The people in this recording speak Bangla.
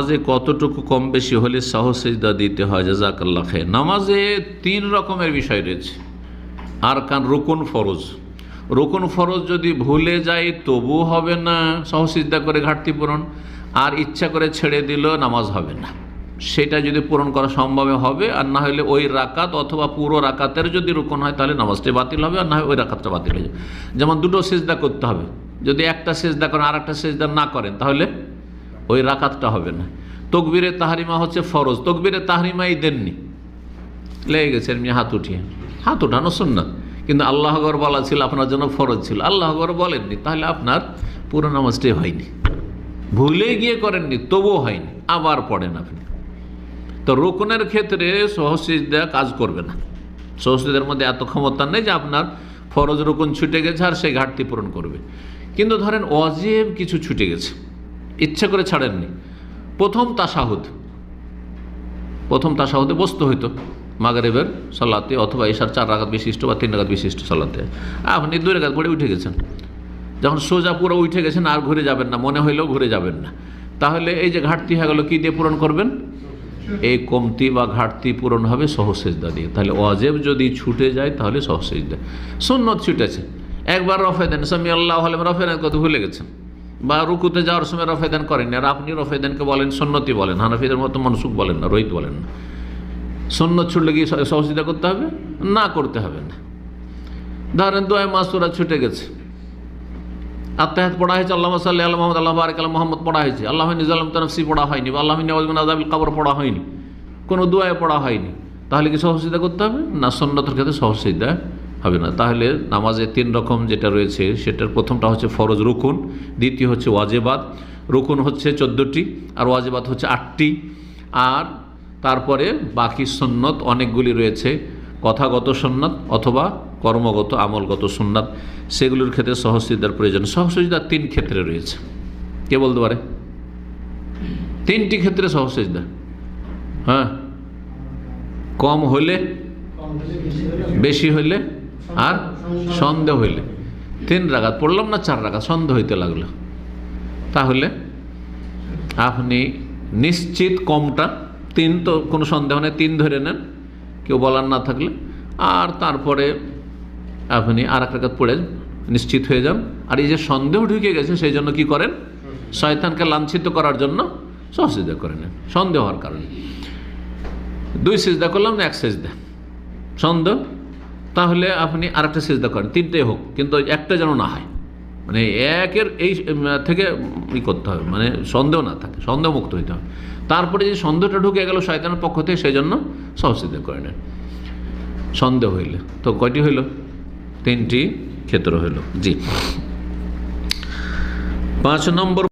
নামাজে কতটুকু কম বেশি হলে সাহু সিজদা দিতে হয়? জাযাকাল্লাহ খাইর। নামাজে 3 রকমের বিষয় রয়েছে। আরকান, রুকুন, ফরজ। রুকুন ফরজ যদি ভুলে যায় তবু হবে না সাহু সিজদা করে ঘাটতি পূরণ, আর ইচ্ছা করে ছেড়ে দিল নামাজ হবে না। সেটা যদি পূরণ করা সম্ভব হবে, আর না হলে ওই রাকাত অথবা পুরো রাকাতের যদি রুকুন হয় তাহলে নামাজটা বাতিল হবে, আর না হয় ওই রাকাতটা বাতিল হয়ে যাবে। যেমন দুটো সিজদা করতে হবে, যদি একটা সিজদা করেন আর একটা সিজদা না করেন তাহলে ওই রাকাতটা হবে না। তকবীরে তাহরিমা হচ্ছে ফরজ, তকবীরে তাহরিমাই দেননি, লেগে গেছেন এমনি হাত উঠিয়ে, হাত উঠানো সুন্নাত, কিন্তু আল্লাহু আকবার বলা ছিল আপনার জন্য ফরজ ছিল, আল্লাহু আকবার বলেননি, তাহলে আপনার পুরো নামাজটাই হয়নি। ভুলে গিয়ে করেননি তবুও হয়নি, আবার পড়েন আপনি। তো রুকুনের ক্ষেত্রে সাহু সিজদা কাজ করবে না। সাহু সিজদার মধ্যে এত ক্ষমতা নেই যে আপনার ফরজ রুকুন ছুটে গেছে আর সেই ঘাটতি পূরণ করবে। কিন্তু ধরেন ওয়াজিব কিছু ছুটে গেছে, ইচ্ছা করে ছাড়েননি। প্রথম তাশাহুদে বসতে হইতো মাগরিবের সালাতে অথবা ইশার 4 রাকাত বিশিষ্ট বা 3 রাকাত বিশিষ্ট সালাতে, আপনি 2 রাকাত পড়ে উঠে গেছেন। যখন সোজা পুরো উঠে গেছেন আর ঘুরে যাবেন না, মনে হইলেও ঘুরে যাবেন না, তাহলে এই যে ঘাটতি হয়ে গেল, কী দিয়ে পূরণ করবেন? এই কমতি বা ঘাটতি পূরণ হবে সাহু সিজদা দিয়ে। তাহলে ওয়াজিব যদি ছুটে যায় তাহলে সাহু সিজদা। সুন্নত ছুটেছে, একবার রফে দেন, সামি আল্লাহু আলাইহি রফে দেন কত ভুলে গেছেন, বা রুকুতে যাওয়ার সময় রফে দেন করেননি, আর আপনি রফে দেনকে বলেন সুন্নতি বলেন, হানাফিদের মতো মনসুখ বলেন না, রহিত বলেন না। সুন্নত ছুটলে কি সাহু সিজদা করতে হবে? না, করতে হবে না। ধরেন দোয়া মাসুরা ছুটে গেছে, আত্তাহিয়াত পড়া হয়েছে, আল্লাহুম্মা সাল্লি আলা মুহাম্মদ আল্লাহু বারিক আলা মুহাম্মদ পড়া হয়েছে, আল্লাহুম্মা ইন্নী যালামতু নাফসি পড়া হয়নি, বা আল্লাহুম্মা ইন্নী আউযু বিকা মিন আযাবিল কবর পড়া হয়নি, কোনো দোয়ায় পড়া হয়নি, তাহলে কি সাহু সিজদা করতে হবে? না, সুন্নতের ক্ষেত্রে সাহু সিজদা হবে না। তাহলে নামাজে 3 রকম যেটা রয়েছে, সেটার প্রথমটা হচ্ছে ফরজ রুকুন, দ্বিতীয় হচ্ছে ওয়াজিবাত। রুকুন হচ্ছে 14টি আর ওয়াজিবাত হচ্ছে 8টি, আর তারপরে বাকি সুন্নত অনেকগুলি রয়েছে, কথাগত সুন্নাত অথবা কর্মগত আমলগত সুন্নাত, সেগুলোর ক্ষেত্রে সাহু সিজদার প্রয়োজন। সাহু সিজদা 3 ক্ষেত্রে রয়েছে। কে বলতে পারে? 3টি ক্ষেত্রে সাহু সিজদা। হ্যাঁ, কম হইলে, বেশি হইলে, আর সন্দেহ হইলে। 3 রাকাত পড়লাম না 4 রাকাত, সন্দেহ হইতে লাগলো, তাহলে আপনি নিশ্চিত কমটা 3, তো কোনো সন্দেহ নেই, 3 ধরে নেন কেউ বলার না থাকলে, আর তারপরে আপনি আর 1 রাকাত পড়ে নিশ্চিত হয়ে যান। আর এই যে সন্দেহ ঢুকে গেছে সেই জন্য কি করেন? শয়তানকে লাঞ্ছিত করার জন্য সাহু সিজদা করে নেন, সন্দেহ হওয়ার কারণে। 2 সিজদা করলাম না 1 সিজদা, সন্দেহ, তাহলে আপনি আরেকটা সিজদা করেন, 3টাই হোক, কিন্তু একটা যেন না হয়, মানে একের এই থেকে করতে হবে, মানে সন্দেহ না থাকে, সন্দেহ মুক্ত হইতে হবে। তারপরে যে সন্দেহটা ঢুকে গেল শয়তানের পক্ষ থেকে, সেই জন্য সাহু সিজদা করে নেন সন্দেহ হইলে। তো কয়টি হইল? 3টি ক্ষেত্র হইল। জি, 5 নম্বর